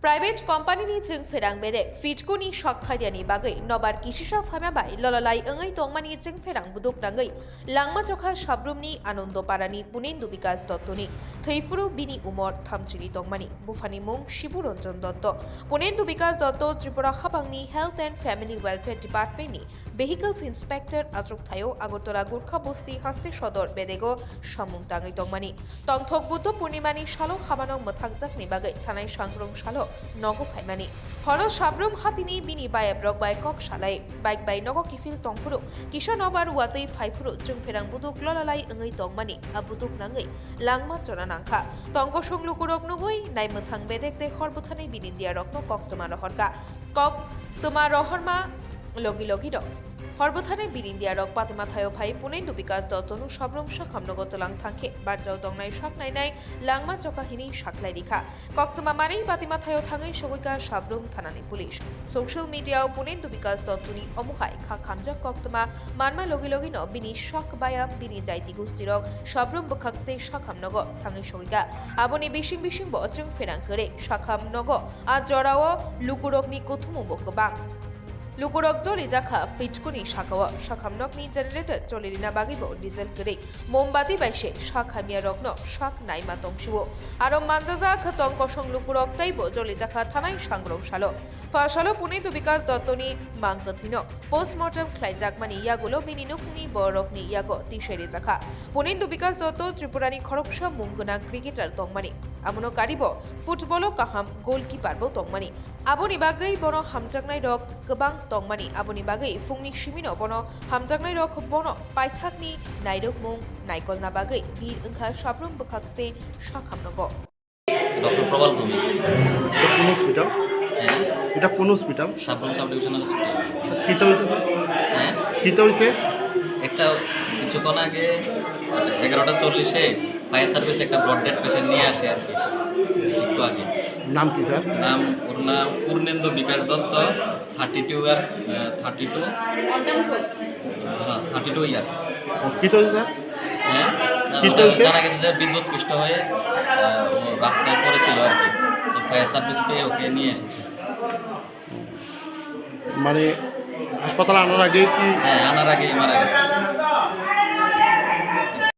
Private company ni Chwngphereng bedek Fitko ni Tharyani Bagwi nobar kisisa phamabai lolalai engai tongmani Chwngphereng buduk nangai Langma Chokha Sabroom ni Anondo Parani Punendu Bikash Dottoni Thayfuru bini umor thamchini tongmani bufani mung Shiburonjon Dotto Punendu Bikash Dotto Tripura Habangni Health and Family Welfare Department ni Vehicles Inspector Achuk Thayo Agartala Gurkha Bosti Haste Sodor Bedego Samung Tangai Tongmani Tongthok Buddho Purnimani Shalo Habanong Mathakjak ni Bagwi Thanai Sangrong Shalo Nogo Faimani Horo Sabroom Hatini Bini by a Brok by Kok Shalai Bike by Nogo Kifil Tongfuru Kisha Nobar Wate Faifuru Chwngphereng Buduk Lolalai Engai Tongmani Abuduk Nangai Langma Chonanangka Tongo Shonglukurok Nugui Naimuthang Bedek de Horbuthani Binindia Rokno Kok Tumarohorka Kok Tumarohorma Logi Logido Horbuthane Binindia Rok Patima Thayo Pai Punendu Bikash Dottonu Sabroom Shakhamnogot Lang Thanke Barjao Dongnai Shaknai Nai Langma Chokha Hini Shaklai Rikha Koktuma Mani Patima Thayo Thangai Shogoika Sabroom Thanani Police Social Media Punendu Bikash Dottoni Omuhai Kha Khamjak Koktuma Manma Logi Logino Bini Shak Baya Bini Jaiti Gustirok Sabroom Bukhakse Shakhamnogo Thangai Shogoika Aboni Bishing Bo Chwngphereng Kere Shakhamnogo Ajorao Lukurokni Kothumu Bokobang Lukurok Joli Jaka Fitko ni Shakawa Shakhamnokni generator Jolirina Bagibo Diesel Kere Mombati Baishe Shakhamia Rokno Shak Naima Tongshiwo Aro Manjaza Khatong Koshong Lukurok Taibo Joli Jaka Thanai Sangrong Shalo Fashalo Punendu Bikash Dottoni Mangkathino Postmortem Khlaijak Yagulo Bininukni Borokni Yago Tisheri Jaka Punendu Bikash Dotto Tripurani Khoroksa Munguna Cricketer Tongmani Amono Karibo Footballo Kaham Goalkeeper Bo Tongmani Aboni Bagwi Bono Hamjaknai Rok Gebang Tongmani Aboni Bagwi Fungni Shimino Bono Hamjaknai Rok Bono Paithakni Nairok Mung Naikolna Bagwi Dir Engkha Sabroom Bukhakste Shakhamnogo doctor Prabal Bhumi কোন hospital? হ্যাঁ এটা কোন hospital? Sabroom sub divisional hospital. Sir কিতা হইছে sir? হ্যাঁ কিতা হইছে? একটা কিছুক্ষণ আগে 11:40-এ ফায়ার সার্ভিস একটা ব্রড ডেড পেশেন্ট নিয়ে আসে আর কি একটু আগে। নাম কি স্যার? ওর নাম পূর্ণেন্দু বিকাশ দত্ত 32 ইয়ার্স 32 ইয়ার্স। কিতা হইছে স্যার? হ্যাঁ কিতা হইছে? জানা গেছে যে বিদ্যুৎ পৃষ্ঠ হয়ে ও রাস্তায় পড়েছিল আর কি, তো ফায়ার সার্ভিস পেয়ে ওকে নিয়ে এসেছে। মানে হাসপাতালে আনার আগে কি? হ্যাঁ আনার আগেই মারা গেছে।